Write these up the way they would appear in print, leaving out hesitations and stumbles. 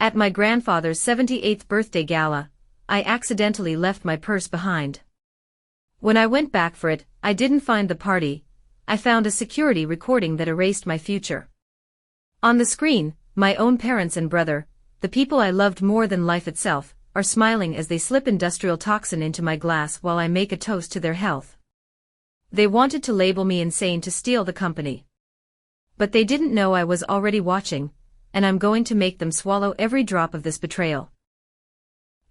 At my grandfather's 78th birthday gala, I accidentally left my purse behind. When I went back for it, I didn't find the party. I found a security recording that erased my future. On the screen, my own parents and brother, the people I loved more than life itself, are smiling as they slip industrial toxin into my glass while I make a toast to their health. They wanted to label me insane to steal the company. But they didn't know I was already watching, and I'm going to make them swallow every drop of this betrayal.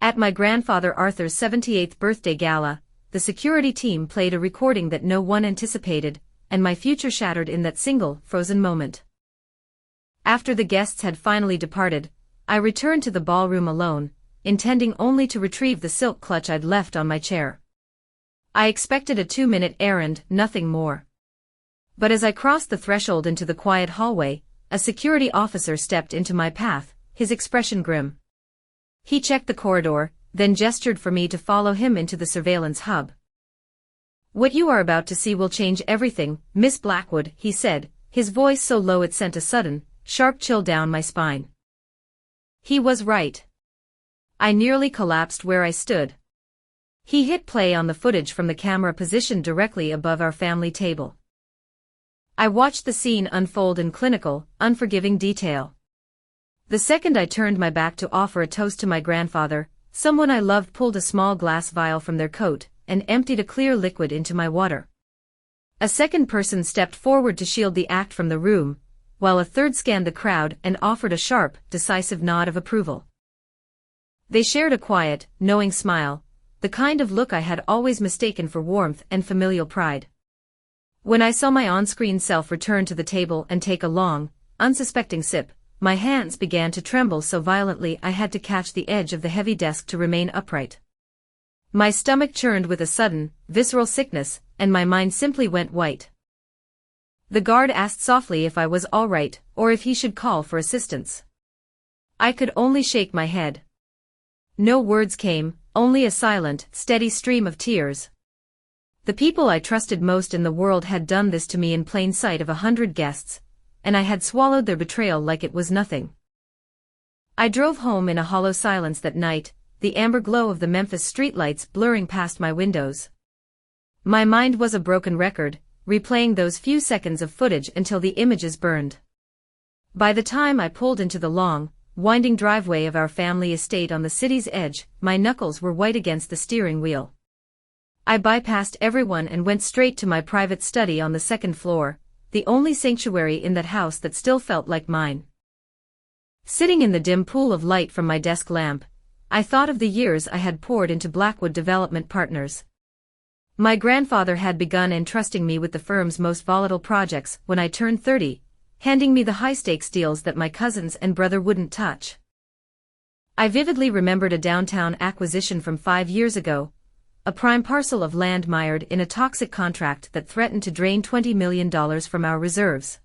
At my grandfather Arthur's 78th birthday gala, the security team played a recording that no one anticipated, and my future shattered in that single, frozen moment. After the guests had finally departed, I returned to the ballroom alone, intending only to retrieve the silk clutch I'd left on my chair. I expected a 2-minute errand, nothing more. But as I crossed the threshold into the quiet hallway, a security officer stepped into my path, his expression grim. He checked the corridor, then gestured for me to follow him into the surveillance hub. "What you are about to see will change everything, Miss Blackwood," he said, his voice so low it sent a sudden, sharp chill down my spine. He was right. I nearly collapsed where I stood. He hit play on the footage from the camera positioned directly above our family table. I watched the scene unfold in clinical, unforgiving detail. The second I turned my back to offer a toast to my grandfather, someone I loved pulled a small glass vial from their coat and emptied a clear liquid into my water. A second person stepped forward to shield the act from the room, while a third scanned the crowd and offered a sharp, decisive nod of approval. They shared a quiet, knowing smile, the kind of look I had always mistaken for warmth and familial pride. When I saw my on-screen self return to the table and take a long, unsuspecting sip, my hands began to tremble so violently I had to catch the edge of the heavy desk to remain upright. My stomach churned with a sudden, visceral sickness, and my mind simply went white. The guard asked softly if I was all right, or if he should call for assistance. I could only shake my head. No words came, only a silent, steady stream of tears. The people I trusted most in the world had done this to me in plain sight of 100 guests, and I had swallowed their betrayal like it was nothing. I drove home in a hollow silence that night, the amber glow of the Memphis streetlights blurring past my windows. My mind was a broken record, replaying those few seconds of footage until the images burned. By the time I pulled into the long, winding driveway of our family estate on the city's edge, my knuckles were white against the steering wheel. I bypassed everyone and went straight to my private study on the second floor, the only sanctuary in that house that still felt like mine. Sitting in the dim pool of light from my desk lamp, I thought of the years I had poured into Blackwood Development Partners. My grandfather had begun entrusting me with the firm's most volatile projects when I turned 30, handing me the high-stakes deals that my cousins and brother wouldn't touch. I vividly remembered a downtown acquisition from 5 years ago, a prime parcel of land mired in a toxic contract that threatened to drain $20 million from our reserves.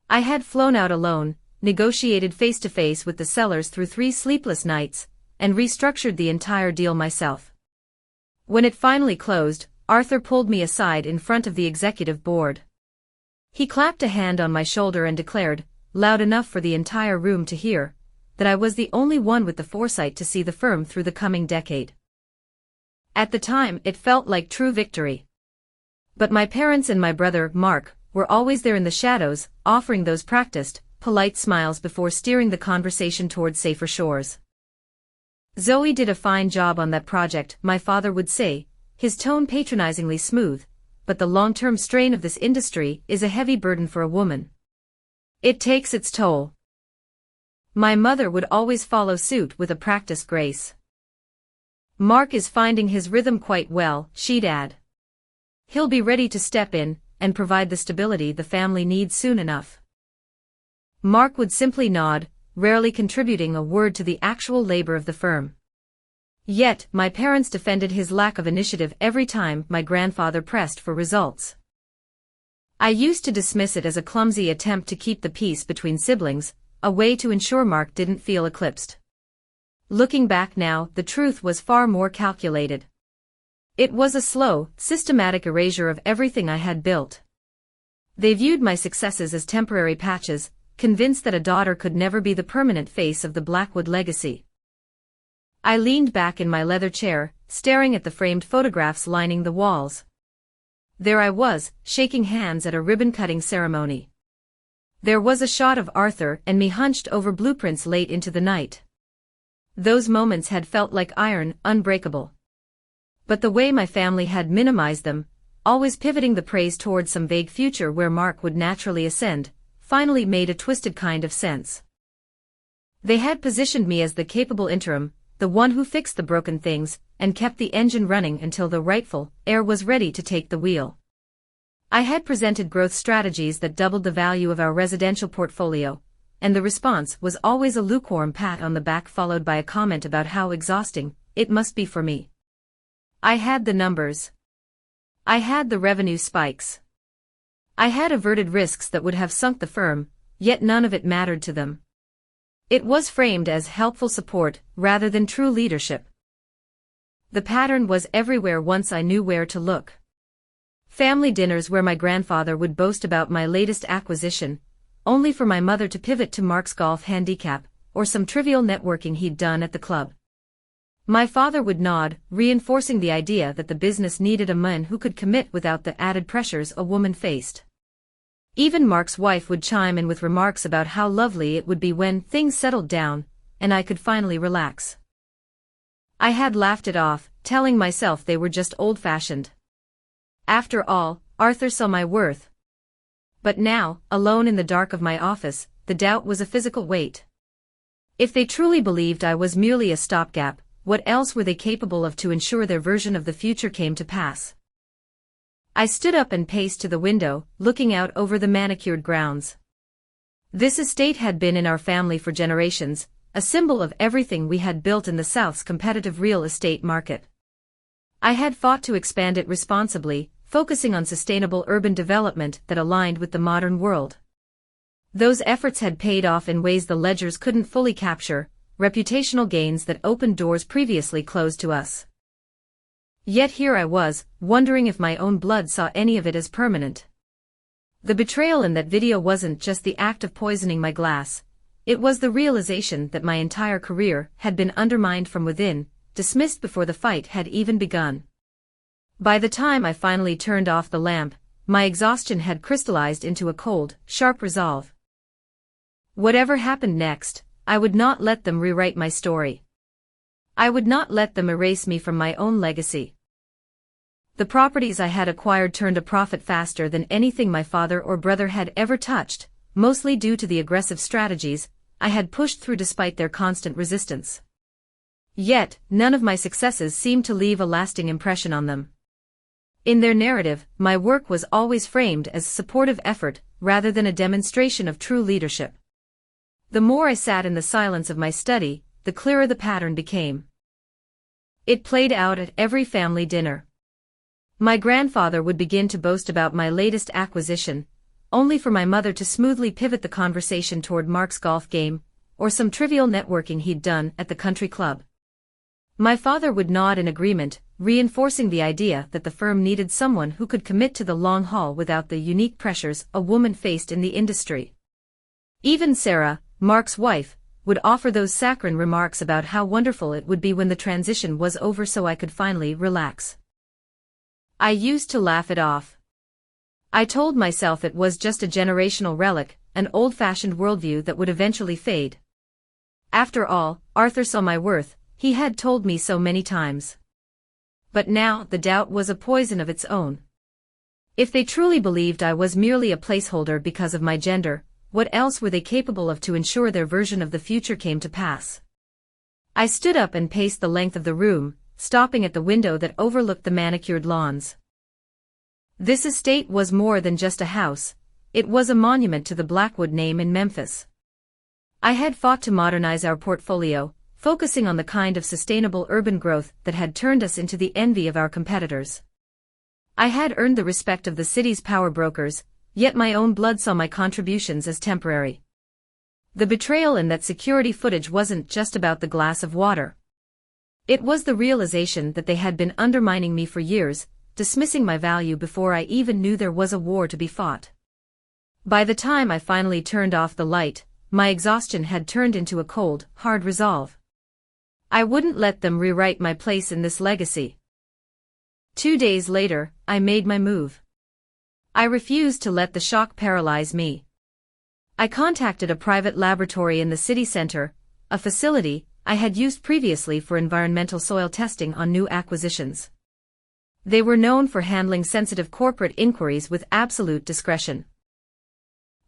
I had flown out alone, negotiated face-to-face with the sellers through 3 sleepless nights, and restructured the entire deal myself. When it finally closed, Arthur pulled me aside in front of the executive board. He clapped a hand on my shoulder and declared, loud enough for the entire room to hear, that I was the only one with the foresight to see the firm through the coming decade. At the time, it felt like true victory. But my parents and my brother, Mark, were always there in the shadows, offering those practiced, polite smiles before steering the conversation toward safer shores. "Zoe did a fine job on that project," my father would say, his tone patronizingly smooth, "but the long-term strain of this industry is a heavy burden for a woman. It takes its toll." My mother would always follow suit with a practiced grace. "Mark is finding his rhythm quite well," she'd add. "He'll be ready to step in and provide the stability the family needs soon enough." Mark would simply nod, rarely contributing a word to the actual labor of the firm. Yet, my parents defended his lack of initiative every time my grandfather pressed for results. I used to dismiss it as a clumsy attempt to keep the peace between siblings, a way to ensure Mark didn't feel eclipsed. Looking back now, the truth was far more calculated. It was a slow, systematic erasure of everything I had built. They viewed my successes as temporary patches, convinced that a daughter could never be the permanent face of the Blackwood legacy. I leaned back in my leather chair, staring at the framed photographs lining the walls. There I was, shaking hands at a ribbon-cutting ceremony. There was a shot of Arthur and me hunched over blueprints late into the night. Those moments had felt like iron, unbreakable. But the way my family had minimized them, always pivoting the praise towards some vague future where Mark would naturally ascend, finally made a twisted kind of sense. They had positioned me as the capable interim, the one who fixed the broken things, and kept the engine running until the rightful heir was ready to take the wheel. I had presented growth strategies that doubled the value of our residential portfolio, and the response was always a lukewarm pat on the back followed by a comment about how exhausting it must be for me. I had the numbers. I had the revenue spikes. I had averted risks that would have sunk the firm, yet none of it mattered to them. It was framed as helpful support rather than true leadership. The pattern was everywhere once I knew where to look. Family dinners where my grandfather would boast about my latest acquisition, only for my mother to pivot to Mark's golf handicap, or some trivial networking he'd done at the club. My father would nod, reinforcing the idea that the business needed a man who could commit without the added pressures a woman faced. Even Mark's wife would chime in with remarks about how lovely it would be when things settled down, and I could finally relax. I had laughed it off, telling myself they were just old-fashioned. After all, Arthur saw my worth. But now, alone in the dark of my office, the doubt was a physical weight. If they truly believed I was merely a stopgap, what else were they capable of to ensure their version of the future came to pass? I stood up and paced to the window, looking out over the manicured grounds. This estate had been in our family for generations, a symbol of everything we had built in the South's competitive real estate market. I had fought to expand it responsibly, focusing on sustainable urban development that aligned with the modern world. Those efforts had paid off in ways the ledgers couldn't fully capture, reputational gains that opened doors previously closed to us. Yet here I was, wondering if my own blood saw any of it as permanent. The betrayal in that video wasn't just the act of poisoning my glass, it was the realization that my entire career had been undermined from within, dismissed before the fight had even begun. By the time I finally turned off the lamp, my exhaustion had crystallized into a cold, sharp resolve. Whatever happened next, I would not let them rewrite my story. I would not let them erase me from my own legacy. The properties I had acquired turned a profit faster than anything my father or brother had ever touched, mostly due to the aggressive strategies I had pushed through despite their constant resistance. Yet, none of my successes seemed to leave a lasting impression on them. In their narrative, my work was always framed as supportive effort rather than a demonstration of true leadership. The more I sat in the silence of my study, the clearer the pattern became. It played out at every family dinner. My grandfather would begin to boast about my latest acquisition, only for my mother to smoothly pivot the conversation toward Mark's golf game, or some trivial networking he'd done at the country club. My father would nod in agreement, reinforcing the idea that the firm needed someone who could commit to the long haul without the unique pressures a woman faced in the industry. Even Sarah, Mark's wife, would offer those saccharine remarks about how wonderful it would be when the transition was over so I could finally relax. I used to laugh it off. I told myself it was just a generational relic, an old-fashioned worldview that would eventually fade. After all, Arthur saw my worth, he had told me so many times. But now the doubt was a poison of its own. If they truly believed I was merely a placeholder because of my gender, what else were they capable of to ensure their version of the future came to pass? I stood up and paced the length of the room, stopping at the window that overlooked the manicured lawns. This estate was more than just a house, it was a monument to the Blackwood name in Memphis. I had fought to modernize our portfolio, focusing on the kind of sustainable urban growth that had turned us into the envy of our competitors. I had earned the respect of the city's power brokers, yet my own blood saw my contributions as temporary. The betrayal in that security footage wasn't just about the glass of water. It was the realization that they had been undermining me for years, dismissing my value before I even knew there was a war to be fought. By the time I finally turned off the light, my exhaustion had turned into a cold, hard resolve. I wouldn't let them rewrite my place in this legacy. 2 days later, I made my move. I refused to let the shock paralyze me. I contacted a private laboratory in the city center, a facility I had used previously for environmental soil testing on new acquisitions. They were known for handling sensitive corporate inquiries with absolute discretion.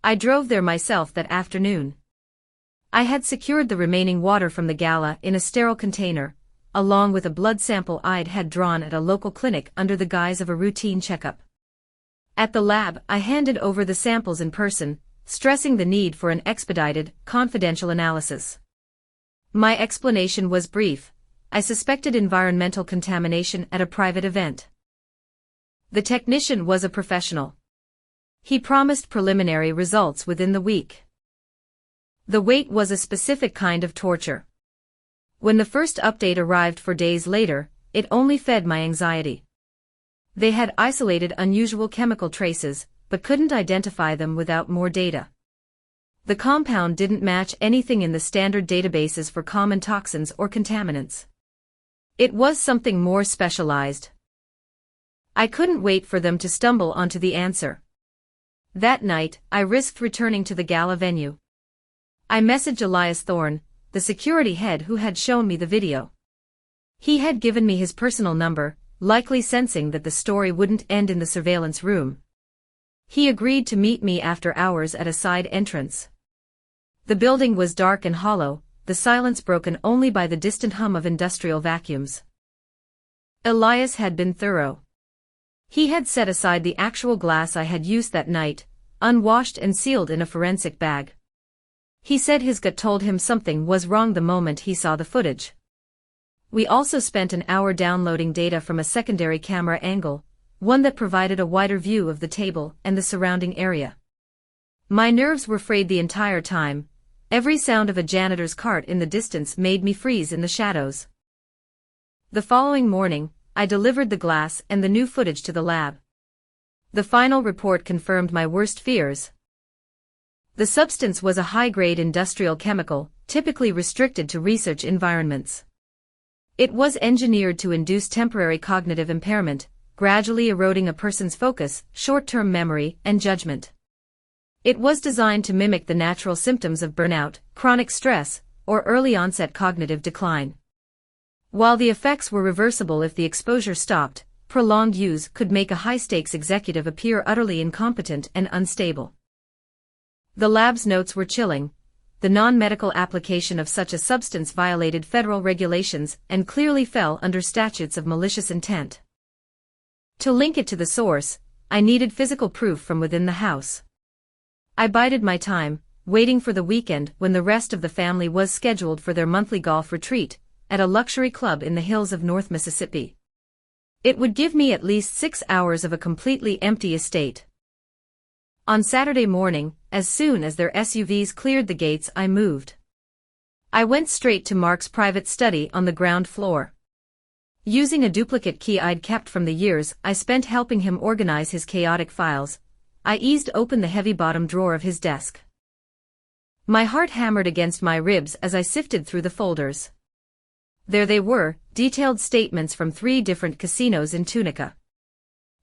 I drove there myself that afternoon. I had secured the remaining water from the gala in a sterile container, along with a blood sample I'd had drawn at a local clinic under the guise of a routine checkup. At the lab, I handed over the samples in person, stressing the need for an expedited, confidential analysis. My explanation was brief. I suspected environmental contamination at a private event. The technician was a professional. He promised preliminary results within the week. The wait was a specific kind of torture. When the first update arrived 4 days later, it only fed my anxiety. They had isolated unusual chemical traces, but couldn't identify them without more data. The compound didn't match anything in the standard databases for common toxins or contaminants. It was something more specialized. I couldn't wait for them to stumble onto the answer. That night, I risked returning to the gala venue. I messaged Elias Thorne, the security head who had shown me the video. He had given me his personal number, likely sensing that the story wouldn't end in the surveillance room. He agreed to meet me after hours at a side entrance. The building was dark and hollow, the silence broken only by the distant hum of industrial vacuums. Elias had been thorough. He had set aside the actual glass I had used that night, unwashed and sealed in a forensic bag. He said his gut told him something was wrong the moment he saw the footage. We also spent an hour downloading data from a secondary camera angle, one that provided a wider view of the table and the surrounding area. My nerves were frayed the entire time. Every sound of a janitor's cart in the distance made me freeze in the shadows. The following morning, I delivered the glass and the new footage to the lab. The final report confirmed my worst fears. The substance was a high-grade industrial chemical, typically restricted to research environments. It was engineered to induce temporary cognitive impairment, gradually eroding a person's focus, short-term memory, and judgment. It was designed to mimic the natural symptoms of burnout, chronic stress, or early-onset cognitive decline. While the effects were reversible if the exposure stopped, prolonged use could make a high-stakes executive appear utterly incompetent and unstable. The lab's notes were chilling. The non-medical application of such a substance violated federal regulations and clearly fell under statutes of malicious intent. To link it to the source, I needed physical proof from within the house. I bided my time, waiting for the weekend when the rest of the family was scheduled for their monthly golf retreat, at a luxury club in the hills of North Mississippi. It would give me at least 6 hours of a completely empty estate. On Saturday morning, as soon as their SUVs cleared the gates, I moved. I went straight to Mark's private study on the ground floor. Using a duplicate key I'd kept from the years I spent helping him organize his chaotic files, I eased open the heavy bottom drawer of his desk. My heart hammered against my ribs as I sifted through the folders. There they were, detailed statements from 3 different casinos in Tunica.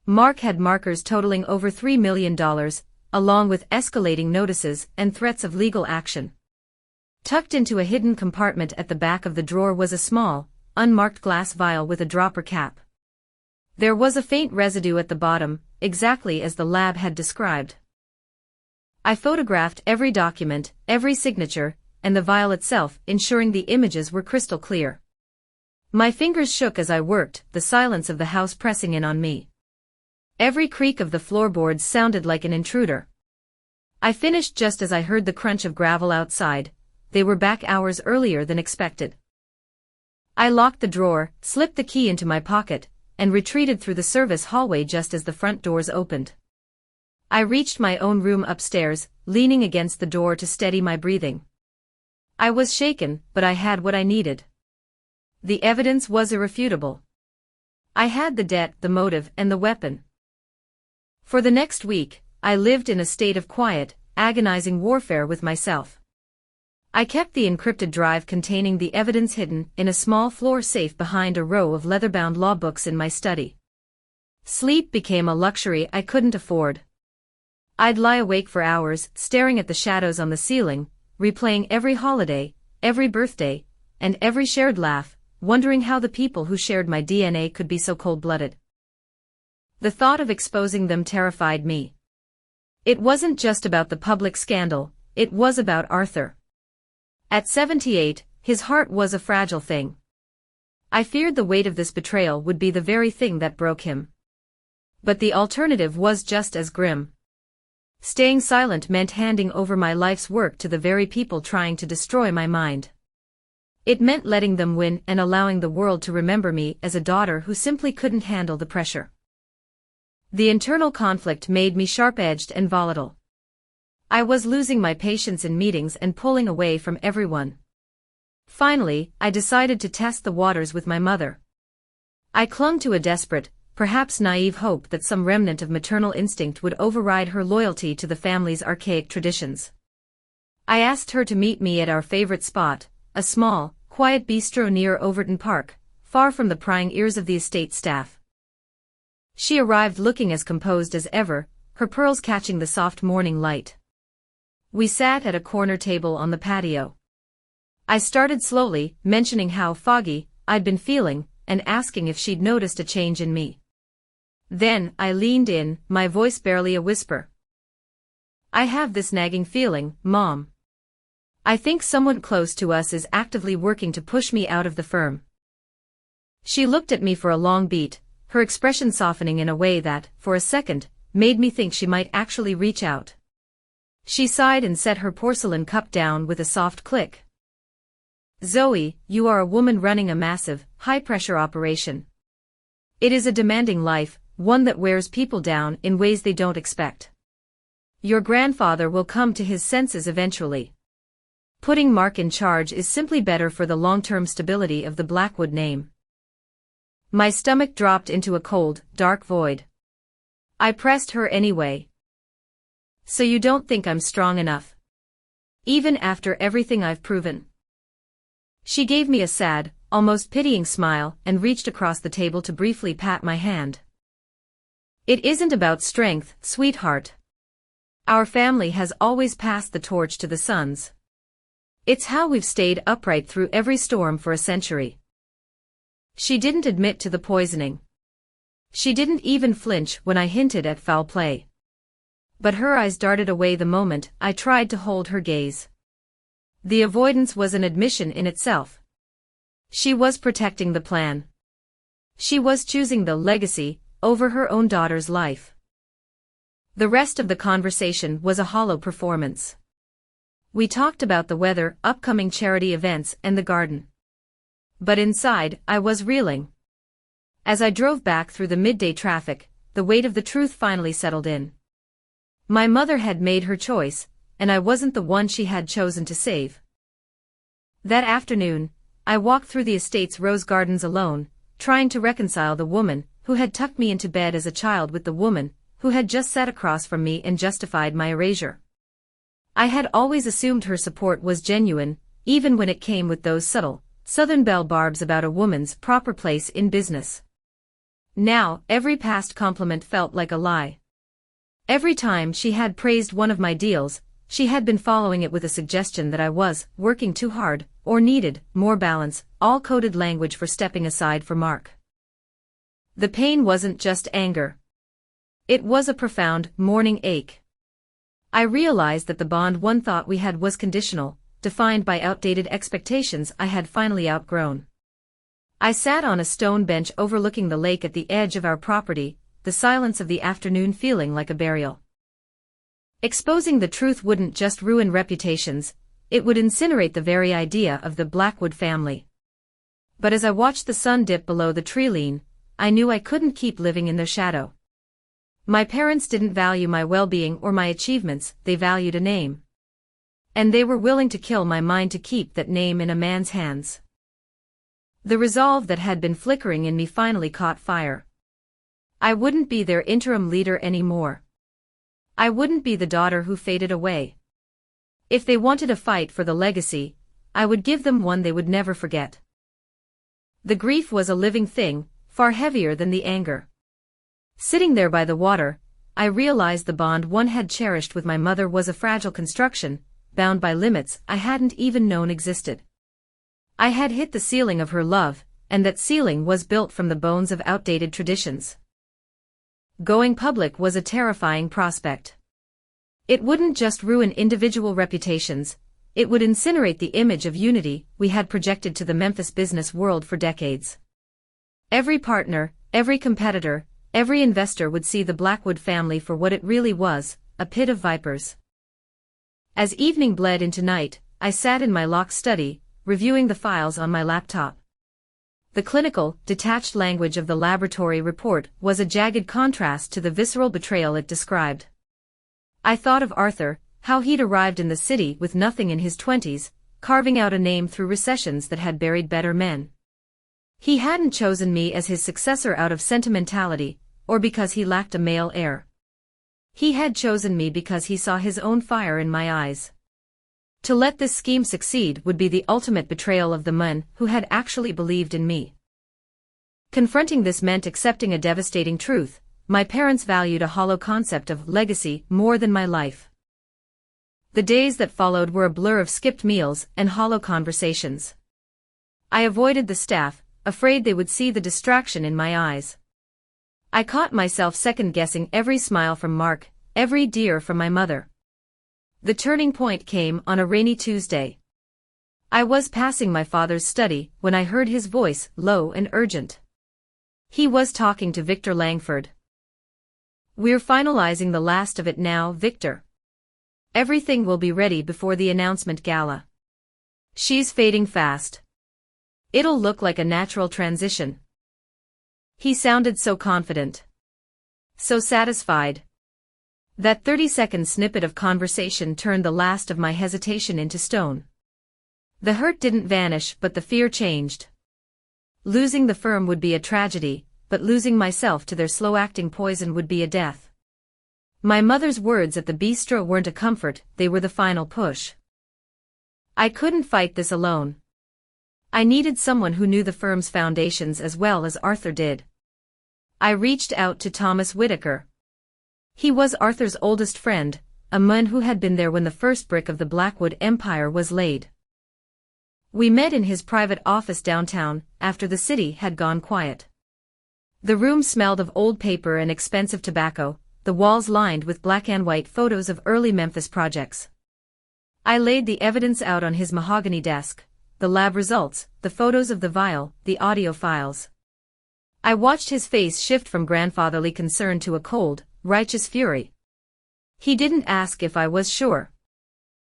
Mark had markers totaling over $3 million, along with escalating notices and threats of legal action. Tucked into a hidden compartment at the back of the drawer was a small, unmarked glass vial with a dropper cap. There was a faint residue at the bottom, exactly as the lab had described. I photographed every document, every signature, and the vial itself, ensuring the images were crystal clear. My fingers shook as I worked, the silence of the house pressing in on me. Every creak of the floorboards sounded like an intruder. I finished just as I heard the crunch of gravel outside. They were back hours earlier than expected. I locked the drawer, slipped the key into my pocket, and retreated through the service hallway just as the front doors opened. I reached my own room upstairs, leaning against the door to steady my breathing. I was shaken, but I had what I needed. The evidence was irrefutable. I had the debt, the motive, and the weapon. For the next week, I lived in a state of quiet, agonizing warfare with myself. I kept the encrypted drive containing the evidence hidden in a small floor safe behind a row of leather-bound law books in my study. Sleep became a luxury I couldn't afford. I'd lie awake for hours, staring at the shadows on the ceiling, replaying every holiday, every birthday, and every shared laugh, wondering how the people who shared my DNA could be so cold-blooded. The thought of exposing them terrified me. It wasn't just about the public scandal, it was about Arthur. At 78, his heart was a fragile thing. I feared the weight of this betrayal would be the very thing that broke him. But the alternative was just as grim. Staying silent meant handing over my life's work to the very people trying to destroy my mind. It meant letting them win and allowing the world to remember me as a daughter who simply couldn't handle the pressure. The internal conflict made me sharp-edged and volatile. I was losing my patience in meetings and pulling away from everyone. Finally, I decided to test the waters with my mother. I clung to a desperate, perhaps naive hope that some remnant of maternal instinct would override her loyalty to the family's archaic traditions. I asked her to meet me at our favorite spot, a small, quiet bistro near Overton Park, far from the prying ears of the estate staff. She arrived looking as composed as ever, her pearls catching the soft morning light. We sat at a corner table on the patio. I started slowly, mentioning how foggy I'd been feeling, and asking if she'd noticed a change in me. Then I leaned in, my voice barely a whisper. I have this nagging feeling, Mom. I think someone close to us is actively working to push me out of the firm. She looked at me for a long beat, her expression softening in a way that, for a second, made me think she might actually reach out. She sighed and set her porcelain cup down with a soft click. Zoe, you are a woman running a massive, high-pressure operation. It is a demanding life, one that wears people down in ways they don't expect. Your grandfather will come to his senses eventually. Putting Mark in charge is simply better for the long-term stability of the Blackwood name. My stomach dropped into a cold, dark void. I pressed her anyway. So you don't think I'm strong enough? Even after everything I've proven? She gave me a sad, almost pitying smile and reached across the table to briefly pat my hand. It isn't about strength, sweetheart. Our family has always passed the torch to the sons. It's how we've stayed upright through every storm for a century. She didn't admit to the poisoning. She didn't even flinch when I hinted at foul play. But her eyes darted away the moment I tried to hold her gaze. The avoidance was an admission in itself. She was protecting the plan. She was choosing the legacy over her own daughter's life. The rest of the conversation was a hollow performance. We talked about the weather, upcoming charity events, and the garden. But inside, I was reeling. As I drove back through the midday traffic, the weight of the truth finally settled in. My mother had made her choice, and I wasn't the one she had chosen to save. That afternoon, I walked through the estate's rose gardens alone, trying to reconcile the woman who had tucked me into bed as a child with the woman who had just sat across from me and justified my erasure. I had always assumed her support was genuine, even when it came with those subtle, Southern belle barbs about a woman's proper place in business. Now, every past compliment felt like a lie. Every time she had praised one of my deals, she had been following it with a suggestion that I was working too hard, or needed more balance, all coded language for stepping aside for Mark. The pain wasn't just anger. It was a profound, morning ache. I realized that the bond one thought we had was conditional, defined by outdated expectations I had finally outgrown. I sat on a stone bench overlooking the lake at the edge of our property, the silence of the afternoon feeling like a burial. Exposing the truth wouldn't just ruin reputations, it would incinerate the very idea of the Blackwood family. But as I watched the sun dip below the tree-line, I knew I couldn't keep living in their shadow. My parents didn't value my well-being or my achievements, they valued a name. And they were willing to kill my mind to keep that name in a man's hands. The resolve that had been flickering in me finally caught fire. I wouldn't be their interim leader anymore. I wouldn't be the daughter who faded away. If they wanted a fight for the legacy, I would give them one they would never forget. The grief was a living thing, far heavier than the anger. Sitting there by the water, I realized the bond one had cherished with my mother was a fragile construction, bound by limits I hadn't even known existed. I had hit the ceiling of her love, and that ceiling was built from the bones of outdated traditions. Going public was a terrifying prospect. It wouldn't just ruin individual reputations, it would incinerate the image of unity we had projected to the Memphis business world for decades. Every partner, every competitor, every investor would see the Blackwood family for what it really was, a pit of vipers. As evening bled into night, I sat in my locked study, reviewing the files on my laptop. The clinical, detached language of the laboratory report was a jagged contrast to the visceral betrayal it described. I thought of Arthur, how he'd arrived in the city with nothing in his 20s, carving out a name through recessions that had buried better men. He hadn't chosen me as his successor out of sentimentality, or because he lacked a male heir. He had chosen me because he saw his own fire in my eyes. To let this scheme succeed would be the ultimate betrayal of the man who had actually believed in me. Confronting this meant accepting a devastating truth: my parents valued a hollow concept of legacy more than my life. The days that followed were a blur of skipped meals and hollow conversations. I avoided the staff, afraid they would see the distraction in my eyes. I caught myself second-guessing every smile from Mark, every dear from my mother. The turning point came on a rainy Tuesday. I was passing my father's study when I heard his voice, low and urgent. He was talking to Victor Langford. "We're finalizing the last of it now, Victor. Everything will be ready before the announcement gala. She's fading fast. It'll look like a natural transition." He sounded so confident. So satisfied. That 30-second snippet of conversation turned the last of my hesitation into stone. The hurt didn't vanish, but the fear changed. Losing the firm would be a tragedy, but losing myself to their slow-acting poison would be a death. My mother's words at the bistro weren't a comfort, they were the final push. I couldn't fight this alone. I needed someone who knew the firm's foundations as well as Arthur did. I reached out to Thomas Whitaker. He was Arthur's oldest friend, a man who had been there when the first brick of the Blackwood empire was laid. We met in his private office downtown, after the city had gone quiet. The room smelled of old paper and expensive tobacco, the walls lined with black and white photos of early Memphis projects. I laid the evidence out on his mahogany desk, the lab results, the photos of the vial, the audio files. I watched his face shift from grandfatherly concern to a cold, righteous fury. He didn't ask if I was sure.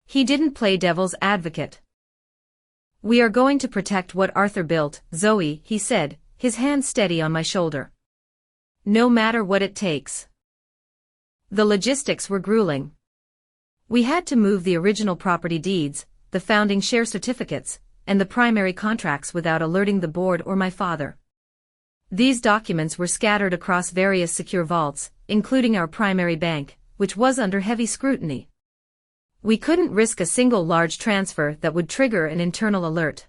He didn't play devil's advocate. "We are going to protect what Arthur built, Zoe," he said, his hand steady on my shoulder. "No matter what it takes." The logistics were grueling. We had to move the original property deeds, the founding share certificates, and the primary contracts without alerting the board or my father. These documents were scattered across various secure vaults, including our primary bank, which was under heavy scrutiny. We couldn't risk a single large transfer that would trigger an internal alert.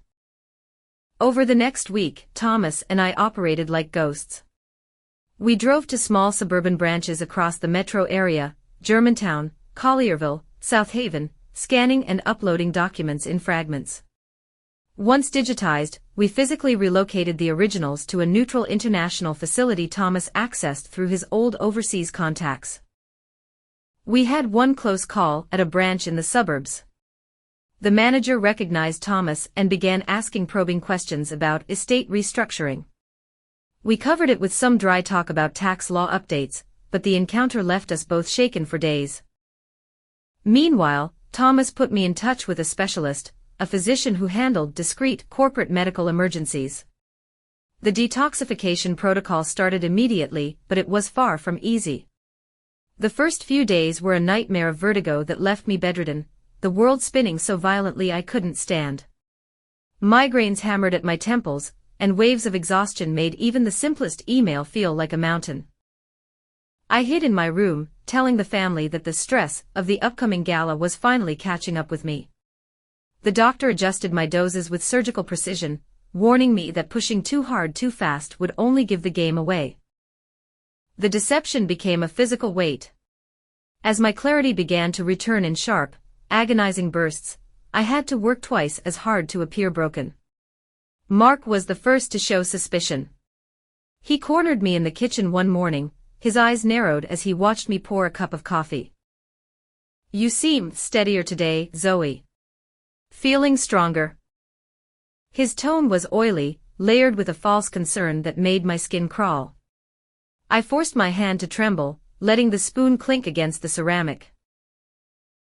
Over the next week, Thomas and I operated like ghosts. We drove to small suburban branches across the metro area, Germantown, Collierville, South Haven, scanning and uploading documents in fragments. Once digitized, we physically relocated the originals to a neutral international facility Thomas accessed through his old overseas contacts. We had one close call at a branch in the suburbs. The manager recognized Thomas and began asking probing questions about estate restructuring. We covered it with some dry talk about tax law updates, but the encounter left us both shaken for days. Meanwhile, Thomas put me in touch with a specialist, a physician who handled discrete corporate medical emergencies. The detoxification protocol started immediately, but it was far from easy. The first few days were a nightmare of vertigo that left me bedridden, the world spinning so violently I couldn't stand. Migraines hammered at my temples, and waves of exhaustion made even the simplest email feel like a mountain. I hid in my room, telling the family that the stress of the upcoming gala was finally catching up with me. The doctor adjusted my doses with surgical precision, warning me that pushing too hard too fast would only give the game away. The deception became a physical weight. As my clarity began to return in sharp, agonizing bursts, I had to work twice as hard to appear broken. Mark was the first to show suspicion. He cornered me in the kitchen one morning, his eyes narrowed as he watched me pour a cup of coffee. "You seem steadier today, Zoe. Feeling stronger?" His tone was oily, layered with a false concern that made my skin crawl. I forced my hand to tremble, letting the spoon clink against the ceramic.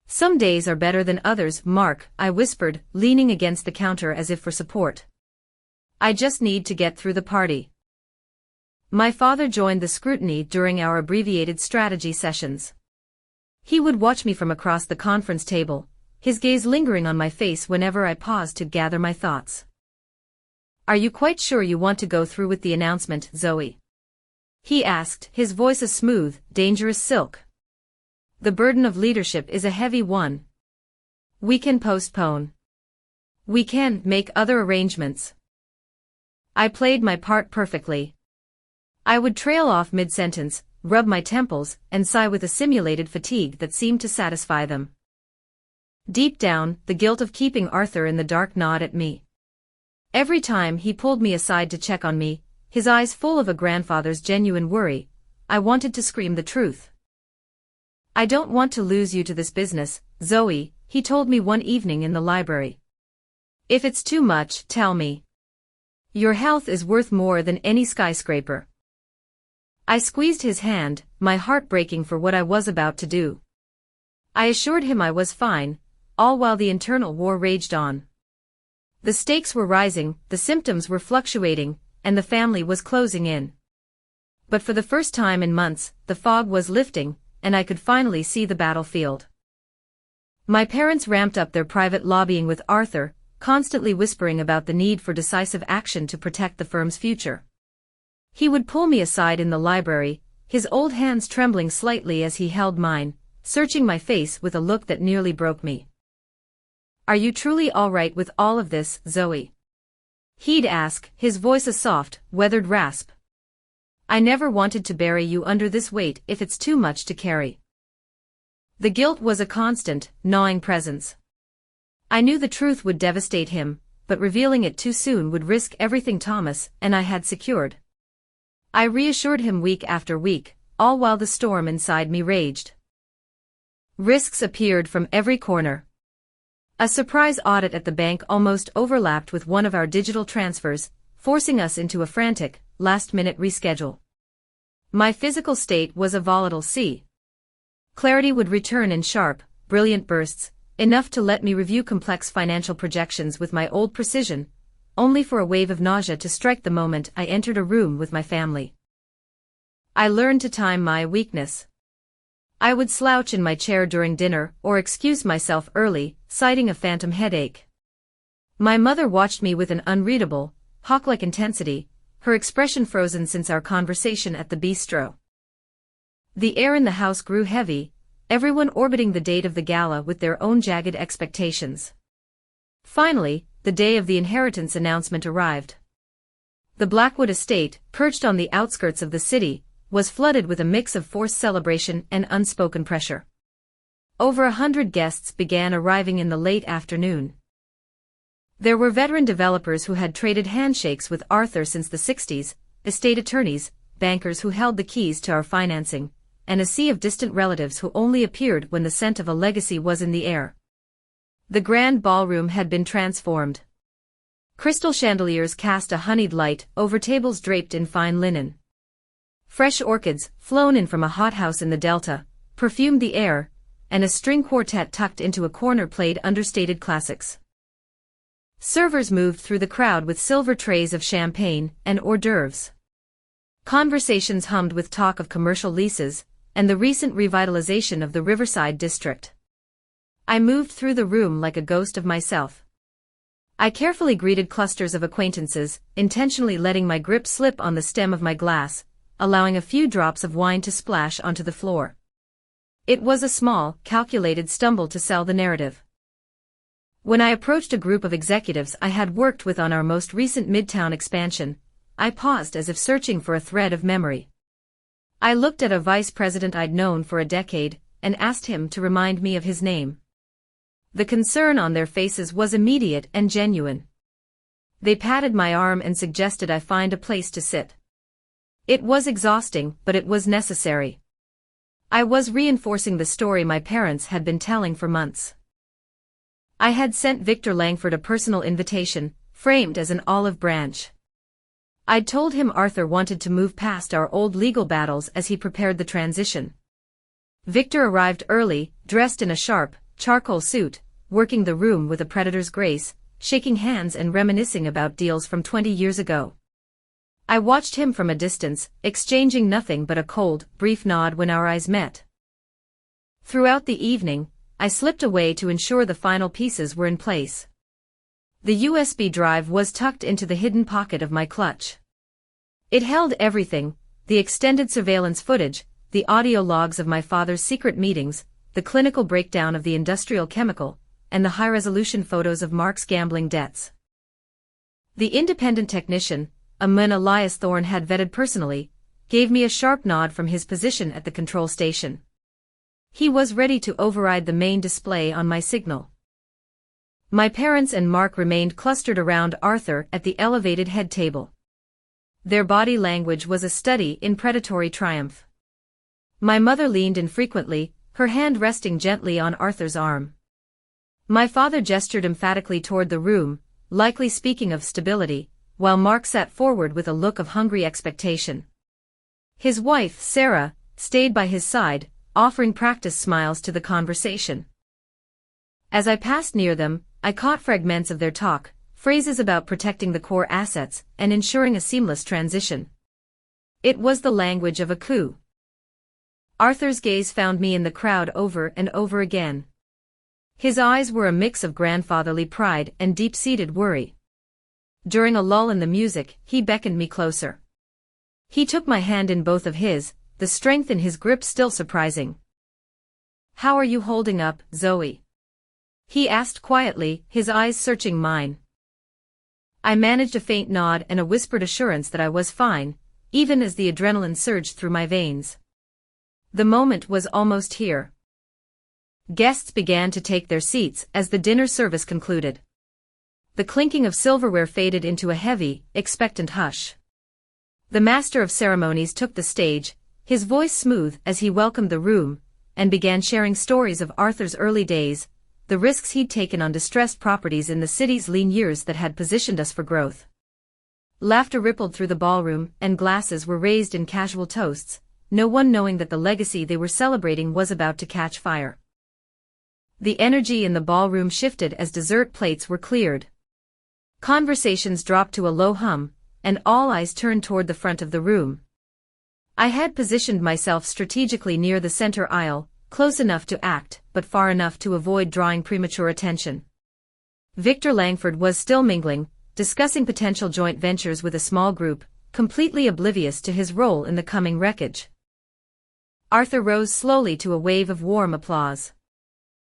"Some days are better than others, Mark," I whispered, leaning against the counter as if for support. "I just need to get through the party." My father joined the scrutiny during our abbreviated strategy sessions. He would watch me from across the conference table, his gaze lingering on my face whenever I paused to gather my thoughts. "Are you quite sure you want to go through with the announcement, Zoe?" he asked, his voice a smooth, dangerous silk. "The burden of leadership is a heavy one. We can postpone. We can make other arrangements." I played my part perfectly. I would trail off mid-sentence, rub my temples, and sigh with a simulated fatigue that seemed to satisfy them. Deep down, the guilt of keeping Arthur in the dark gnawed at me. Every time he pulled me aside to check on me, his eyes full of a grandfather's genuine worry, I wanted to scream the truth. "I don't want to lose you to this business, Zoe," he told me one evening in the library. "If it's too much, tell me. Your health is worth more than any skyscraper." I squeezed his hand, my heart breaking for what I was about to do. I assured him I was fine, all while the internal war raged on. The stakes were rising, the symptoms were fluctuating, and the family was closing in. But for the first time in months, the fog was lifting, and I could finally see the battlefield. My parents ramped up their private lobbying with Arthur, constantly whispering about the need for decisive action to protect the firm's future. He would pull me aside in the library, his old hands trembling slightly as he held mine, searching my face with a look that nearly broke me. "Are you truly all right with all of this, Zoe?" he'd ask, his voice a soft, weathered rasp. "I never wanted to bury you under this weight if it's too much to carry." The guilt was a constant, gnawing presence. I knew the truth would devastate him, but revealing it too soon would risk everything Thomas and I had secured. I reassured him week after week, all while the storm inside me raged. Risks appeared from every corner. A surprise audit at the bank almost overlapped with one of our digital transfers, forcing us into a frantic, last-minute reschedule. My physical state was a volatile sea. Clarity would return in sharp, brilliant bursts, enough to let me review complex financial projections with my old precision, only for a wave of nausea to strike the moment I entered a room with my family. I learned to time my weakness. I would slouch in my chair during dinner or excuse myself early, citing a phantom headache. My mother watched me with an unreadable, hawk-like intensity, her expression frozen since our conversation at the bistro. The air in the house grew heavy, everyone orbiting the date of the gala with their own jagged expectations. Finally, the day of the inheritance announcement arrived. The Blackwood estate, perched on the outskirts of the city, was flooded with a mix of forced celebration and unspoken pressure. Over 100 guests began arriving in the late afternoon. There were veteran developers who had traded handshakes with Arthur since the 60s, estate attorneys, bankers who held the keys to our financing, and a sea of distant relatives who only appeared when the scent of a legacy was in the air. The grand ballroom had been transformed. Crystal chandeliers cast a honeyed light over tables draped in fine linen. Fresh orchids, flown in from a hothouse in the Delta, perfumed the air, and a string quartet tucked into a corner played understated classics. Servers moved through the crowd with silver trays of champagne and hors d'oeuvres. Conversations hummed with talk of commercial leases and the recent revitalization of the Riverside district. I moved through the room like a ghost of myself. I carefully greeted clusters of acquaintances, intentionally letting my grip slip on the stem of my glass, allowing a few drops of wine to splash onto the floor. It was a small, calculated stumble to sell the narrative. When I approached a group of executives I had worked with on our most recent Midtown expansion, I paused as if searching for a thread of memory. I looked at a vice president I'd known for a decade, and asked him to remind me of his name. The concern on their faces was immediate and genuine. They patted my arm and suggested I find a place to sit. It was exhausting, but it was necessary. I was reinforcing the story my parents had been telling for months. I had sent Victor Langford a personal invitation, framed as an olive branch. I'd told him Arthur wanted to move past our old legal battles as he prepared the transition. Victor arrived early, dressed in a sharp, charcoal suit, working the room with a predator's grace, shaking hands and reminiscing about deals from 20 years ago. I watched him from a distance, exchanging nothing but a cold, brief nod when our eyes met. Throughout the evening, I slipped away to ensure the final pieces were in place. The USB drive was tucked into the hidden pocket of my clutch. It held everything: the extended surveillance footage, the audio logs of my father's secret meetings, the clinical breakdown of the industrial chemical, and the high-resolution photos of Mark's gambling debts. The independent technician, a man Elias Thorne had vetted personally, gave me a sharp nod from his position at the control station. He was ready to override the main display on my signal. My parents and Mark remained clustered around Arthur at the elevated head table. Their body language was a study in predatory triumph. My mother leaned infrequently, her hand resting gently on Arthur's arm. My father gestured emphatically toward the room, likely speaking of stability, while Mark sat forward with a look of hungry expectation. His wife, Sarah, stayed by his side, offering practice smiles to the conversation. As I passed near them, I caught fragments of their talk, phrases about protecting the core assets and ensuring a seamless transition. It was the language of a coup. Arthur's gaze found me in the crowd over and over again. His eyes were a mix of grandfatherly pride and deep-seated worry. During a lull in the music, he beckoned me closer. He took my hand in both of his, the strength in his grip still surprising. "How are you holding up, Zoe?" he asked quietly, his eyes searching mine. I managed a faint nod and a whispered assurance that I was fine, even as the adrenaline surged through my veins. The moment was almost here. Guests began to take their seats as the dinner service concluded. The clinking of silverware faded into a heavy, expectant hush. The master of ceremonies took the stage, his voice smooth as he welcomed the room, and began sharing stories of Arthur's early days, the risks he'd taken on distressed properties in the city's lean years that had positioned us for growth. Laughter rippled through the ballroom, and glasses were raised in casual toasts, no one knowing that the legacy they were celebrating was about to catch fire. The energy in the ballroom shifted as dessert plates were cleared. Conversations dropped to a low hum, and all eyes turned toward the front of the room. I had positioned myself strategically near the center aisle, close enough to act, but far enough to avoid drawing premature attention. Victor Langford was still mingling, discussing potential joint ventures with a small group, completely oblivious to his role in the coming wreckage. Arthur rose slowly to a wave of warm applause.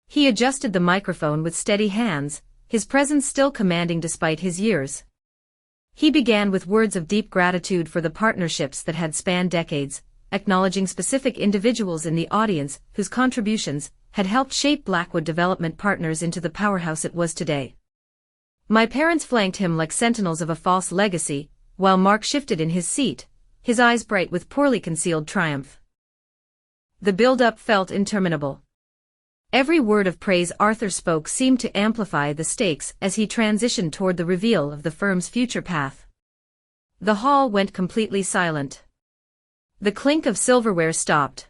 He adjusted the microphone with steady hands, his presence still commanding despite his years. He began with words of deep gratitude for the partnerships that had spanned decades, acknowledging specific individuals in the audience whose contributions had helped shape Blackwood Development Partners into the powerhouse it was today. My parents flanked him like sentinels of a false legacy, while Mark shifted in his seat, his eyes bright with poorly concealed triumph. The build-up felt interminable. Every word of praise Arthur spoke seemed to amplify the stakes as he transitioned toward the reveal of the firm's future path. The hall went completely silent. The clink of silverware stopped.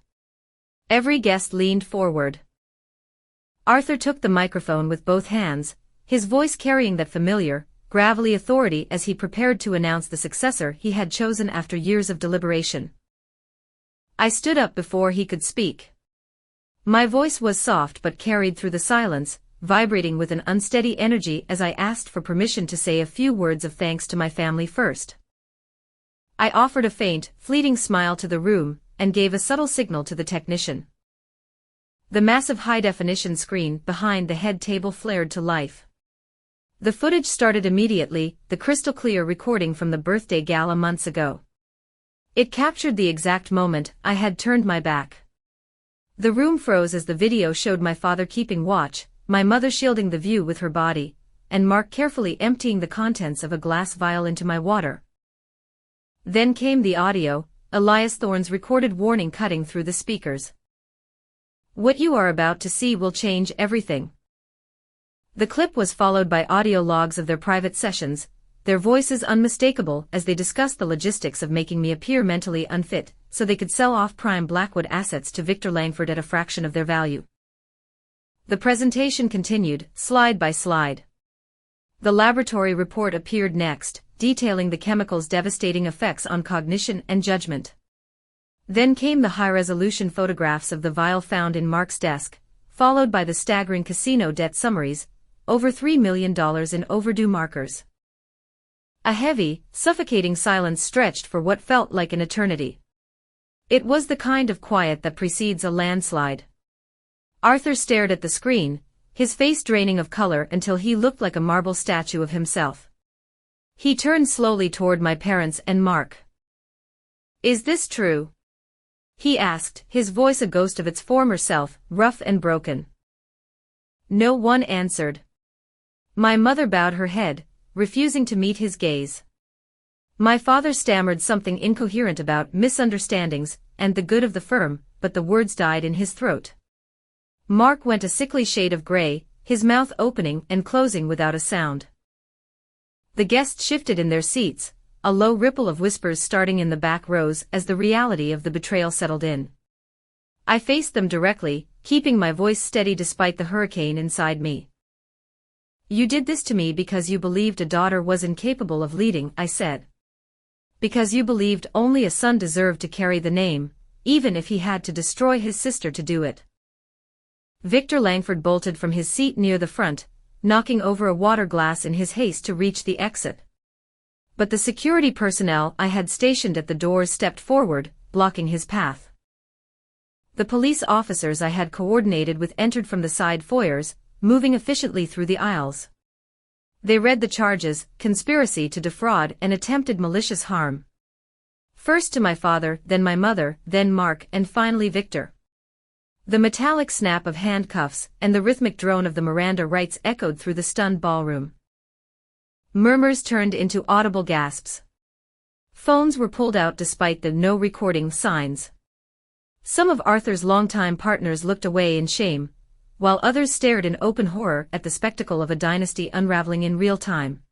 Every guest leaned forward. Arthur took the microphone with both hands, his voice carrying that familiar, gravelly authority as he prepared to announce the successor he had chosen after years of deliberation. I stood up before he could speak. My voice was soft but carried through the silence, vibrating with an unsteady energy as I asked for permission to say a few words of thanks to my family first. I offered a faint, fleeting smile to the room, and gave a subtle signal to the technician. The massive high-definition screen behind the head table flared to life. The footage started immediately, the crystal-clear recording from the birthday gala months ago. It captured the exact moment I had turned my back. The room froze as the video showed my father keeping watch, my mother shielding the view with her body, and Mark carefully emptying the contents of a glass vial into my water. Then came the audio, Elias Thorne's recorded warning cutting through the speakers. "What you are about to see will change everything." The clip was followed by audio logs of their private sessions, their voices unmistakable as they discussed the logistics of making me appear mentally unfit, so they could sell off prime Blackwood assets to Victor Langford at a fraction of their value. The presentation continued, slide by slide. The laboratory report appeared next, detailing the chemical's devastating effects on cognition and judgment. Then came the high-resolution photographs of the vial found in Mark's desk, followed by the staggering casino debt summaries, over $3 million in overdue markers. A heavy, suffocating silence stretched for what felt like an eternity. It was the kind of quiet that precedes a landslide. Arthur stared at the screen, his face draining of color until he looked like a marble statue of himself. He turned slowly toward my parents and Mark. "Is this true?" he asked, his voice a ghost of its former self, rough and broken. No one answered. My mother bowed her head, refusing to meet his gaze. My father stammered something incoherent about misunderstandings and the good of the firm, but the words died in his throat. Mark went a sickly shade of gray, his mouth opening and closing without a sound. The guests shifted in their seats, a low ripple of whispers starting in the back rows as the reality of the betrayal settled in. I faced them directly, keeping my voice steady despite the hurricane inside me. "You did this to me because you believed a daughter was incapable of leading," I said. "Because you believed only a son deserved to carry the name, even if he had to destroy his sister to do it." Victor Langford bolted from his seat near the front, knocking over a water glass in his haste to reach the exit. But the security personnel I had stationed at the doors stepped forward, blocking his path. The police officers I had coordinated with entered from the side foyers, moving efficiently through the aisles. They read the charges: conspiracy to defraud and attempted malicious harm. First to my father, then my mother, then Mark, and finally Victor. The metallic snap of handcuffs and the rhythmic drone of the Miranda rights echoed through the stunned ballroom. Murmurs turned into audible gasps. Phones were pulled out despite the no recording signs. Some of Arthur's longtime partners looked away in shame, while others stared in open horror at the spectacle of a dynasty unraveling in real time.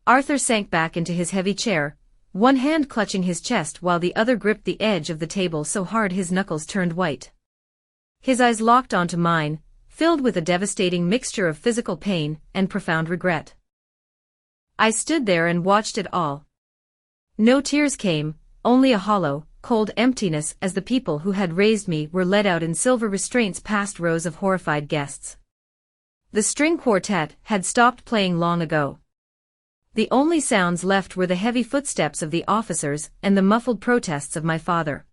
Arthur sank back into his heavy chair, one hand clutching his chest while the other gripped the edge of the table so hard his knuckles turned white. His eyes locked onto mine, filled with a devastating mixture of physical pain and profound regret. I stood there and watched it all. No tears came, only a hollow, cold emptiness as the people who had raised me were led out in silver restraints past rows of horrified guests. The string quartet had stopped playing long ago. The only sounds left were the heavy footsteps of the officers and the muffled protests of my father.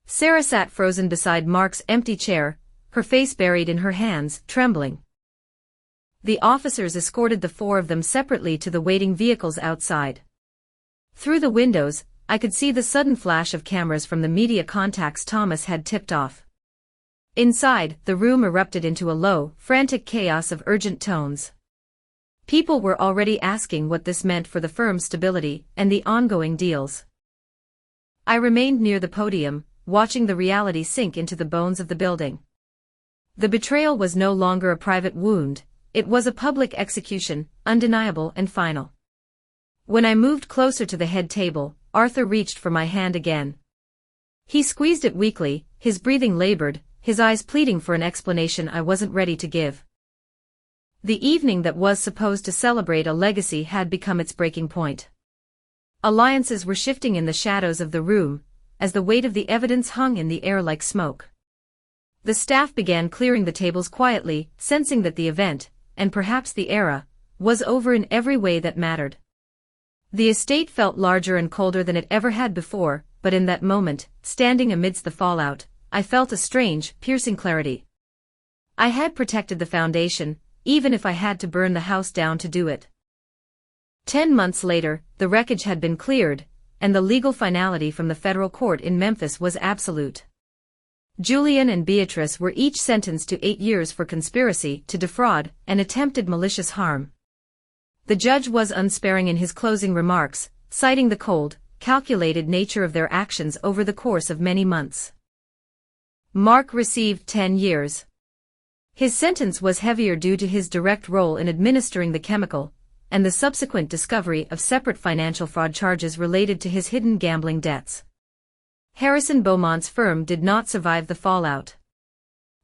Sarah sat frozen beside Mark's empty chair, her face buried in her hands, trembling. The officers escorted the four of them separately to the waiting vehicles outside. Through the windows, I could see the sudden flash of cameras from the media contacts Thomas had tipped off. Inside, the room erupted into a low, frantic chaos of urgent tones. People were already asking what this meant for the firm's stability and the ongoing deals. I remained near the podium, watching the reality sink into the bones of the building. The betrayal was no longer a private wound, it was a public execution, undeniable and final. When I moved closer to the head table, Arthur reached for my hand again. He squeezed it weakly, his breathing labored, his eyes pleading for an explanation I wasn't ready to give. The evening that was supposed to celebrate a legacy had become its breaking point. Alliances were shifting in the shadows of the room, as the weight of the evidence hung in the air like smoke. The staff began clearing the tables quietly, sensing that the event, and perhaps the era, was over in every way that mattered. The estate felt larger and colder than it ever had before, but in that moment, standing amidst the fallout, I felt a strange, piercing clarity. I had protected the foundation, even if I had to burn the house down to do it. 10 months later, the wreckage had been cleared, and the legal finality from the federal court in Memphis was absolute. Julian and Beatrice were each sentenced to 8 years for conspiracy to defraud and attempted malicious harm. The judge was unsparing in his closing remarks, citing the cold, calculated nature of their actions over the course of many months. Mark received 10 years. His sentence was heavier due to his direct role in administering the chemical, and the subsequent discovery of separate financial fraud charges related to his hidden gambling debts. Harrison Beaumont's firm did not survive the fallout.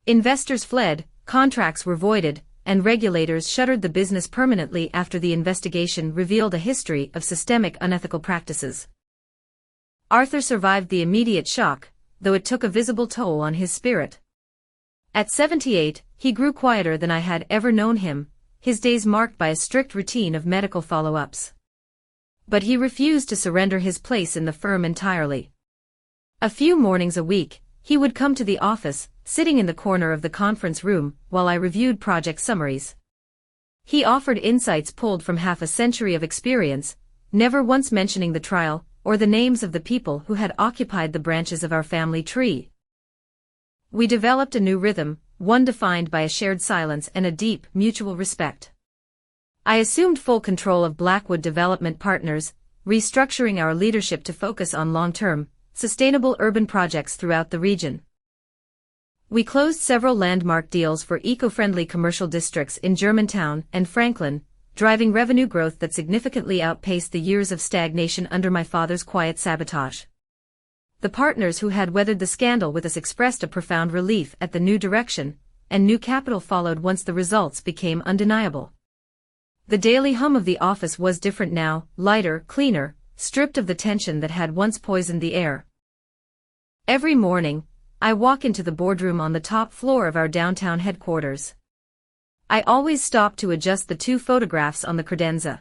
Investors fled, contracts were voided, and regulators shuttered the business permanently after the investigation revealed a history of systemic unethical practices. Arthur survived the immediate shock, though it took a visible toll on his spirit. At 78, he grew quieter than I had ever known him, his days marked by a strict routine of medical follow-ups. But he refused to surrender his place in the firm entirely. A few mornings a week, he would come to the office, sitting in the corner of the conference room, while I reviewed project summaries. He offered insights pulled from half a century of experience, never once mentioning the trial, or the names of the people who had occupied the branches of our family tree. We developed a new rhythm, one defined by a shared silence and a deep, mutual respect. I assumed full control of Blackwood Development Partners, restructuring our leadership to focus on long-term, sustainable urban projects throughout the region. We closed several landmark deals for eco-friendly commercial districts in Germantown and Franklin, driving revenue growth that significantly outpaced the years of stagnation under my father's quiet sabotage. The partners who had weathered the scandal with us expressed a profound relief at the new direction, and new capital followed once the results became undeniable. The daily hum of the office was different now, lighter, cleaner, stripped of the tension that had once poisoned the air. Every morning, I walk into the boardroom on the top floor of our downtown headquarters. I always stop to adjust the 2 photographs on the credenza.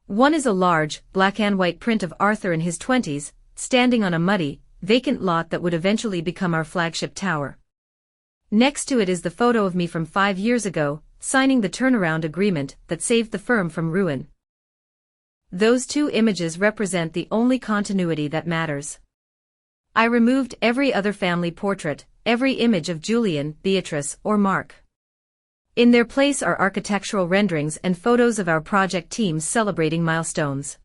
One is a large, black and white print of Arthur in his 20s, standing on a muddy, vacant lot that would eventually become our flagship tower. Next to it is the photo of me from 5 years ago, signing the turnaround agreement that saved the firm from ruin. Those 2 images represent the only continuity that matters. I removed every other family portrait, every image of Julian, Beatrice, or Mark. In their place are architectural renderings and photos of our project teams celebrating milestones.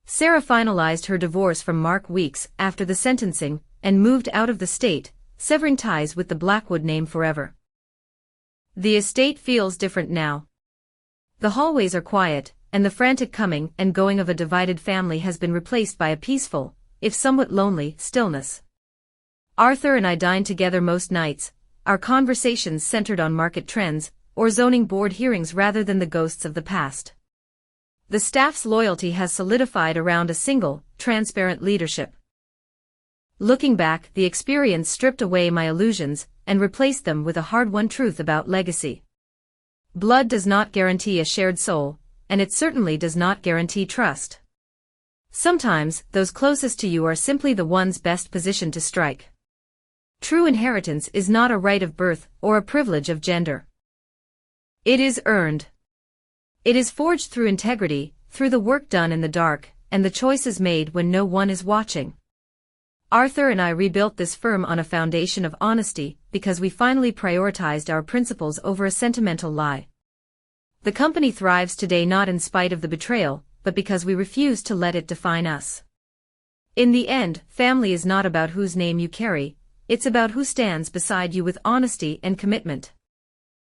Sarah finalized her divorce from Mark weeks after the sentencing and moved out of the state, severing ties with the Blackwood name forever. The estate feels different now. The hallways are quiet, and the frantic coming and going of a divided family has been replaced by a peaceful, if somewhat lonely, stillness. Arthur and I dine together most nights, our conversations centered on market trends, or zoning board hearings rather than the ghosts of the past. The staff's loyalty has solidified around a single, transparent leadership. Looking back, the experience stripped away my illusions and replaced them with a hard-won truth about legacy. Blood does not guarantee a shared soul, and it certainly does not guarantee trust. Sometimes, those closest to you are simply the ones best positioned to strike. True inheritance is not a right of birth or a privilege of gender. It is earned. It is forged through integrity, through the work done in the dark, and the choices made when no one is watching. Arthur and I rebuilt this firm on a foundation of honesty because we finally prioritized our principles over a sentimental lie. The company thrives today not in spite of the betrayal, but because we refuse to let it define us. In the end, family is not about whose name you carry, it's about who stands beside you with honesty and commitment.